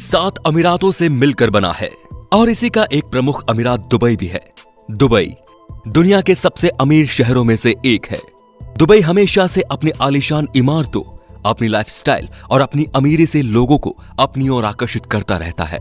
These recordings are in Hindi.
7 अमीरातों से मिलकर बना है और इसी का एक प्रमुख अमीरात दुबई भी है। दुबई दुनिया के सबसे अमीर शहरों में से एक है। दुबई हमेशा से अपनी आलीशान इमारतों, अपनी लाइफस्टाइल और अपनी अमीरी से लोगों को अपनी ओर आकर्षित करता रहता है।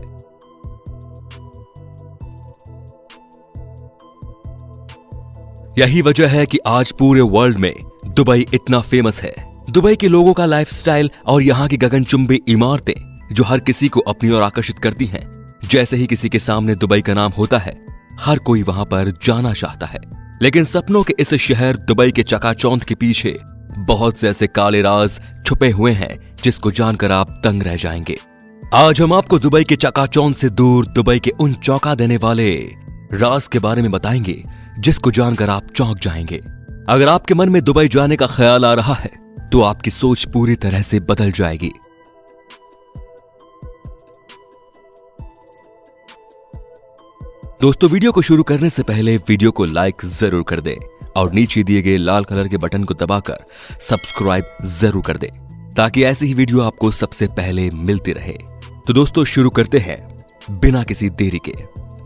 यही वजह है कि आज पूरे वर्ल्ड में दुबई इतना फेमस है। दुबई के लोगों का लाइफस्टाइल और यहाँ की गगनचुंबी इमारतें जो हर किसी को अपनी ओर आकर्षित करती हैं। जैसे ही किसी के सामने दुबई का नाम होता है, हर कोई वहां पर जाना चाहता है। लेकिन सपनों के इस शहर दुबई के चकाचौंध के पीछे बहुत से ऐसे काले राज छुपे हुए हैं जिसको जानकर आप दंग रह जाएंगे। आज हम आपको दुबई के चकाचौंध से दूर दुबई के उन चौंका देने वाले राज के बारे में बताएंगे जिसको जानकर आप चौंक जाएंगे। अगर आपके मन में दुबई जाने का ख्याल आ रहा है तो आपकी सोच पूरी तरह से बदल जाएगी। दोस्तों, वीडियो को शुरू करने से पहले वीडियो को लाइक जरूर कर दें और नीचे दिए गए लाल कलर के बटन को दबाकर सब्सक्राइब जरूर कर दें ताकि ऐसी ही वीडियो आपको सबसे पहले मिलती रहे। तो दोस्तों, शुरू करते हैं बिना किसी देरी के।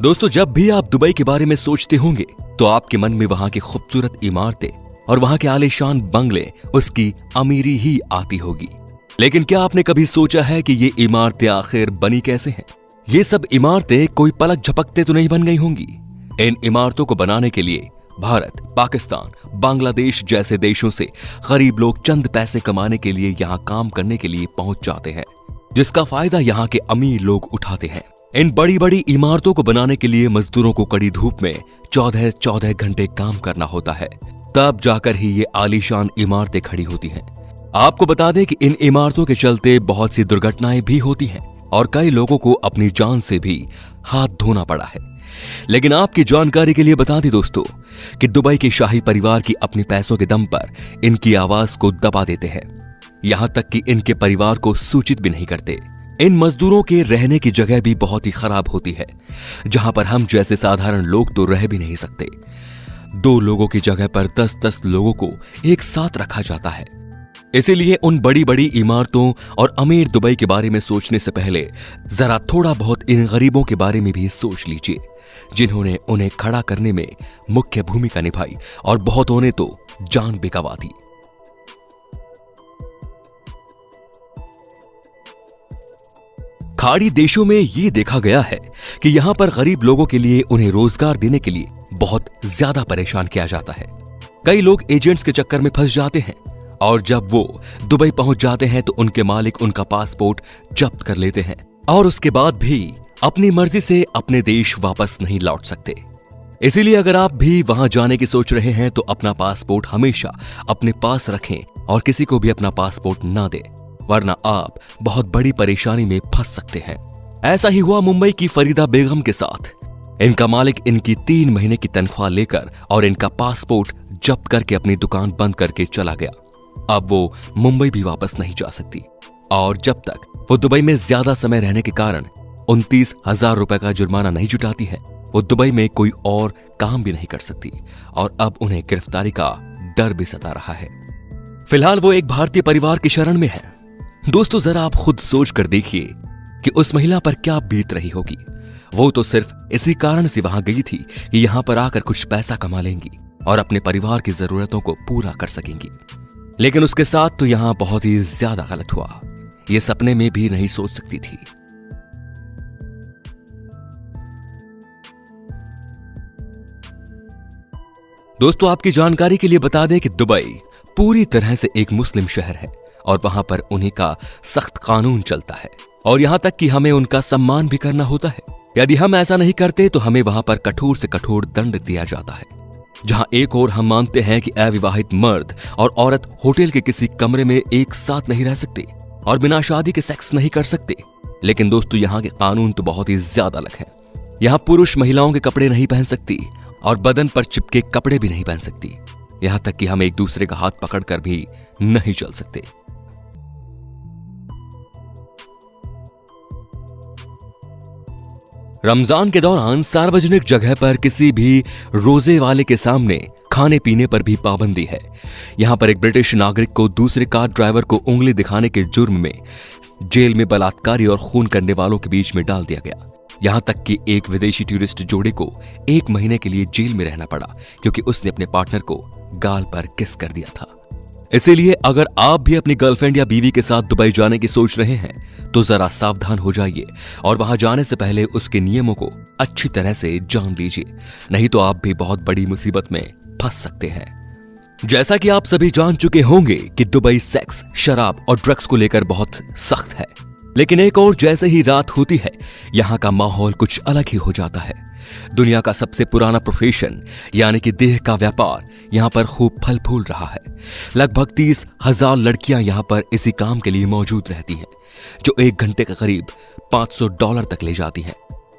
दोस्तों, जब भी आप दुबई के बारे में सोचते होंगे तो आपके मन में वहां की खूबसूरत इमारतें और वहां के आलीशान बंगले, उसकी अमीरी ही आती होगी। लेकिन क्या आपने कभी सोचा है कि ये इमारतें आखिर बनी कैसे हैं? ये सब इमारतें कोई पलक झपकते तो नहीं बन गई होंगी। इन इमारतों को बनाने के लिए भारत, पाकिस्तान, बांग्लादेश जैसे देशों से गरीब लोग चंद पैसे कमाने के लिए यहाँ काम करने के लिए पहुंच जाते हैं, जिसका फायदा यहाँ के अमीर लोग उठाते हैं। इन बड़ी बड़ी इमारतों को बनाने के लिए मजदूरों को कड़ी धूप में 14 घंटे काम करना होता है, तब जाकर ही ये आलीशान इमारतें खड़ी होती हैं। आपको बता दें कि इन इमारतों के चलते बहुत सी दुर्घटनाएं भी होती हैं और कई लोगों को अपनी जान से भी हाथ धोना पड़ा है। लेकिन आपकी जानकारी के लिए बता दें दोस्तों कि दुबई के शाही परिवार की अपने पैसों के दम पर इनकी आवाज को दबा देते हैं, यहां तक कि इनके परिवार को सूचित भी नहीं करते। इन मजदूरों के रहने की जगह भी बहुत ही खराब होती है, जहां पर हम जैसे साधारण लोग तो रह भी नहीं सकते। 2 लोगों की जगह पर 10-10 लोगों को एक साथ रखा जाता है। इसीलिए उन बड़ी बड़ी इमारतों और अमीर दुबई के बारे में सोचने से पहले जरा थोड़ा बहुत इन गरीबों के बारे में भी सोच लीजिए, जिन्होंने उन्हें खड़ा करने में मुख्य भूमिका निभाई और बहुतों ने तो जान भी गंवा दी। खाड़ी देशों में ये देखा गया है कि यहां पर गरीब लोगों के लिए उन्हें रोजगार देने के लिए बहुत ज्यादा परेशान किया जाता है। कई लोग एजेंट्स के चक्कर में फंस जाते हैं और जब वो दुबई पहुंच जाते हैं तो उनके मालिक उनका पासपोर्ट जब्त कर लेते हैं और उसके बाद भी अपनी मर्जी से अपने देश वापस नहीं लौट सकते। इसीलिए अगर आप भी वहां जाने की सोच रहे हैं तो अपना पासपोर्ट हमेशा अपने पास रखें और किसी को भी अपना पासपोर्ट ना दें, वरना आप बहुत बड़ी परेशानी में फंस सकते हैं। ऐसा ही हुआ मुंबई की फरीदा बेगम के साथ। इनका मालिक इनकी 3 महीने की तनख्वाह लेकर और इनका पासपोर्ट जब्त करके अपनी दुकान बंद करके चला गया। अब वो मुंबई भी वापस नहीं जा सकती और जब तक वो दुबई में ज्यादा समय रहने के कारण 29,000 रुपए का जुर्माना नहीं जुटाती है, वो दुबई में कोई और काम भी नहीं कर सकती और अब उन्हें गिरफ्तारी का डर भी सता रहा है। फिलहाल वो एक भारतीय परिवार की शरण में है। दोस्तों, जरा आप खुद सोच कर देखिए कि उस महिला पर क्या बीत रही होगी। वो तो सिर्फ इसी कारण से वहां गई थी कि यहां पर आकर कुछ पैसा कमा लेंगी और अपने परिवार की जरूरतों को पूरा कर सकेंगी। लेकिन उसके साथ तो यहां बहुत ही ज्यादा गलत हुआ। ये सपने में भी नहीं सोच सकती थी। दोस्तों, आपकी जानकारी के लिए बता दें कि दुबई पूरी तरह से एक मुस्लिम शहर है और वहां पर उन्हीं का सख्त कानून चलता है और यहां तक कि हमें उनका सम्मान भी करना होता है। यदि हम ऐसा नहीं करते तो हमें वहां पर कठोर से कठोर दंड दिया जाता है। जहां एक ओर हम मानते हैं कि अविवाहित मर्द और औरत होटल के किसी कमरे में एक साथ नहीं रह सकते और बिना शादी के सेक्स नहीं कर सकते, लेकिन दोस्तों यहाँ के कानून तो बहुत ही ज्यादा अलग है। यहाँ पुरुष महिलाओं के कपड़े नहीं पहन सकती और बदन पर चिपके कपड़े भी नहीं पहन सकती। यहां तक कि हम एक दूसरे का हाथ पकड़कर भी नहीं चल सकते। रमजान के दौरान सार्वजनिक जगह पर किसी भी रोजे वाले के सामने खाने पीने पर भी पाबंदी है। यहां पर एक ब्रिटिश नागरिक को दूसरे कार ड्राइवर को उंगली दिखाने के जुर्म में जेल में बलात्कारी और खून करने वालों के बीच में डाल दिया गया। यहां तक कि एक विदेशी टूरिस्ट जोड़े को 1 महीने के लिए जेल में रहना पड़ा क्योंकि उसने अपने पार्टनर को गाल पर किस कर दिया था। इसीलिए अगर आप भी अपनी गर्लफ्रेंड या बीवी के साथ दुबई जाने की सोच रहे हैं तो जरा सावधान हो जाइए और वहां जाने से पहले उसके नियमों को अच्छी तरह से जान लीजिए, नहीं तो आप भी बहुत बड़ी मुसीबत में फंस सकते हैं। जैसा कि आप सभी जान चुके होंगे कि दुबई सेक्स, शराब और ड्रग्स को लेकर बहुत सख्त है, लेकिन एक और जैसे ही रात होती है यहां का माहौल कुछ अलग ही हो जाता है। दुनिया का सबसे पुराना प्रोफेशन यानी कि देह का व्यापार यहां पर खूब फल फूल रहा है। लगभग 30,000 लड़कियां यहां पर इसी काम के लिए मौजूद रहती हैं, जो 1 घंटे का करीब $500 तक ले जाती हैं।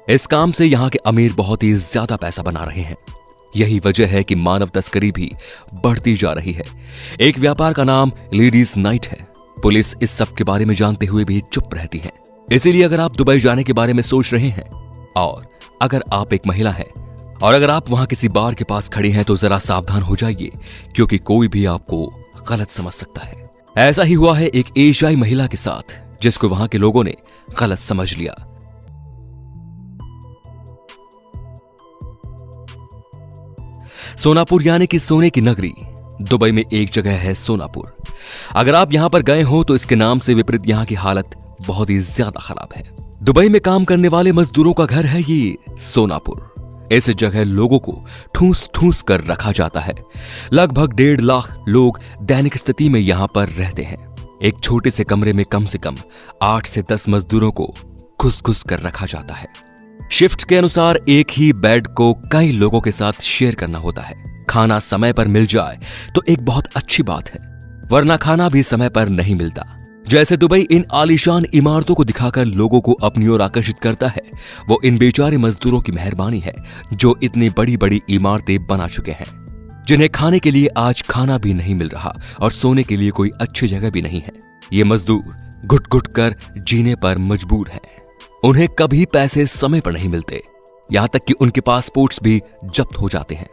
इस काम से यहां के अमीर बहुत ही ज्यादा पैसा बना रहे हैं। यही वजह है कि मानव तस्करी भी बढ़ती जा रही है। एक व्यापार का नाम लेडीज नाइट है। पुलिस इस सब के बारे में जानते हुए भी चुप रहती है। इसीलिए अगर आप दुबई जाने के बारे में सोच रहे हैं और अगर आप एक महिला हैं और अगर आप वहां किसी बार के पास खड़े हैं तो जरा सावधान हो जाइए, क्योंकि कोई भी आपको गलत समझ सकता है। ऐसा ही हुआ है एक एशियाई महिला के साथ, जिसको वहां के लोगों ने गलत समझ लिया। सोनापुर यानी कि सोने की नगरी। दुबई में एक जगह है सोनापुर। अगर आप यहां पर गए हो तो इसके नाम से विपरीत यहां की हालत बहुत ही ज्यादा खराब है। दुबई में काम करने वाले मजदूरों का घर है ये सोनापुर। इस जगह लोगों को ठूस ठूस कर रखा जाता है। लगभग 1.5 लाख लोग दैनिक स्थिति में यहां पर रहते हैं। एक छोटे से कमरे में कम से कम 8 से 10 मजदूरों को घुस घुस कर रखा जाता है। शिफ्ट के अनुसार एक ही बेड को कई लोगों के साथ शेयर करना होता है। खाना समय पर मिल जाए तो एक बहुत अच्छी बात है, वरना खाना भी समय पर नहीं मिलता। जैसे दुबई इन आलीशान इमारतों को दिखाकर लोगों को अपनी ओर आकर्षित करता है, वो इन बेचारे मजदूरों की मेहरबानी है जो इतनी बड़ी बड़ी इमारतें बना चुके हैं, जिन्हें खाने के लिए आज खाना भी नहीं मिल रहा और सोने के लिए कोई अच्छी जगह भी नहीं है। ये मजदूर घुट घुट कर जीने पर मजबूर हैं। उन्हें कभी पैसे समय पर नहीं मिलते, यहां तक कि उनके पासपोर्ट्स भी जब्त हो जाते हैं।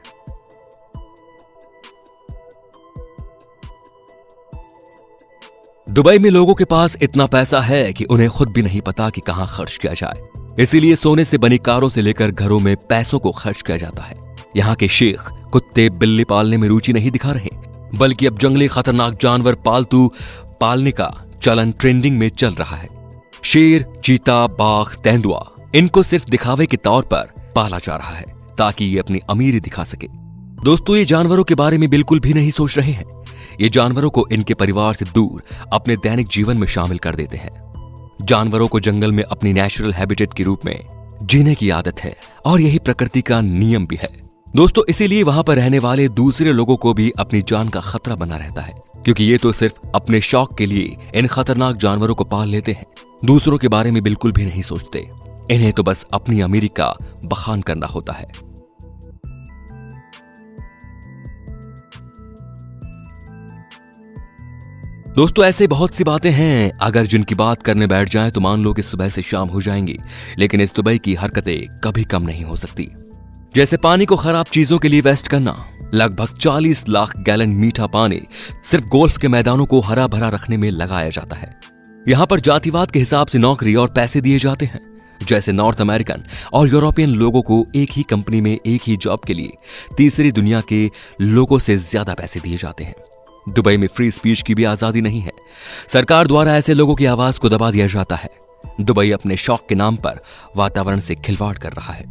दुबई में लोगों के पास इतना पैसा है कि उन्हें खुद भी नहीं पता कि कहां खर्च किया जाए। इसीलिए सोने से बनी कारों से लेकर घरों में पैसों को खर्च किया जाता है। यहाँ के शेख कुत्ते बिल्ली पालने में रुचि नहीं दिखा रहे, बल्कि अब जंगली खतरनाक जानवर पालतू पालने का चलन ट्रेंडिंग में चल रहा है। शेर, चीता, बाघ, तेंदुआ, इनको सिर्फ दिखावे के तौर पर पाला जा रहा है ताकि ये अपनी अमीरी दिखा सके। दोस्तों, ये जानवरों के बारे में बिल्कुल भी नहीं सोच रहे हैं। ये जानवरों को इनके परिवार से दूर अपने दैनिक जीवन में शामिल कर देते हैं। जानवरों को जंगल में अपनी नेचुरल हैबिटेट के रूप में जीने की आदत है और यही प्रकृति का नियम भी है। दोस्तों, इसीलिए वहां पर रहने वाले दूसरे लोगों को भी अपनी जान का खतरा बना रहता है, क्योंकि ये तो सिर्फ अपने शौक के लिए इन खतरनाक जानवरों को पाल लेते हैं। दूसरों के बारे में बिल्कुल भी नहीं सोचते। इन्हें तो बस अपनी अमीरी का बखान करना होता है। दोस्तों, ऐसे बहुत सी बातें हैं, अगर जिनकी बात करने बैठ जाएं तो मान लो कि सुबह से शाम हो जाएंगी, लेकिन इस दुबई की हरकतें कभी कम नहीं हो सकती। जैसे पानी को खराब चीजों के लिए वेस्ट करना। लगभग 40 लाख गैलन मीठा पानी सिर्फ गोल्फ के मैदानों को हरा भरा रखने में लगाया जाता है। यहाँ पर जातिवाद के हिसाब से नौकरी और पैसे दिए जाते हैं। जैसे नॉर्थ अमेरिकन और यूरोपियन लोगों को एक ही कंपनी में एक ही जॉब के लिए तीसरी दुनिया के लोगों से ज्यादा पैसे दिए जाते हैं। दुबई में फ्री स्पीच की भी आजादी नहीं है। सरकार द्वारा ऐसे लोगों की आवाज को दबा दिया जाता है। दुबई अपने शौक के नाम पर वातावरण से खिलवाड़ कर रहा है।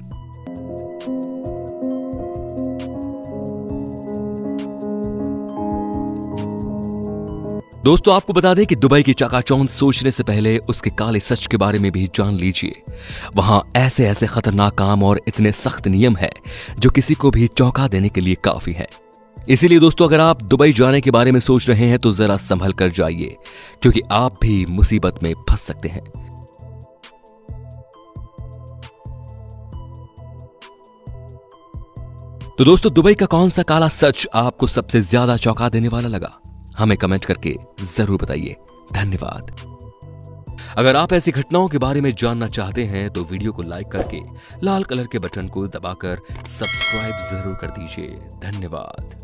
दोस्तों, आपको बता दें कि दुबई की चकाचौंध सोचने से पहले उसके काले सच के बारे में भी जान लीजिए। वहां ऐसे ऐसे खतरनाक काम और इतने सख्त नियम है जो किसी को भी चौंका देने के लिए काफी है। इसीलिए दोस्तों, अगर आप दुबई जाने के बारे में सोच रहे हैं तो जरा संभल कर जाइए, क्योंकि आप भी मुसीबत में फंस सकते हैं। तो दोस्तों, दुबई का कौन सा काला सच आपको सबसे ज्यादा चौंका देने वाला लगा? हमें कमेंट करके जरूर बताइए। धन्यवाद। अगर आप ऐसी घटनाओं के बारे में जानना चाहते हैं तो वीडियो को लाइक करके लाल कलर के बटन को दबाकर सब्सक्राइब जरूर कर दीजिए। धन्यवाद।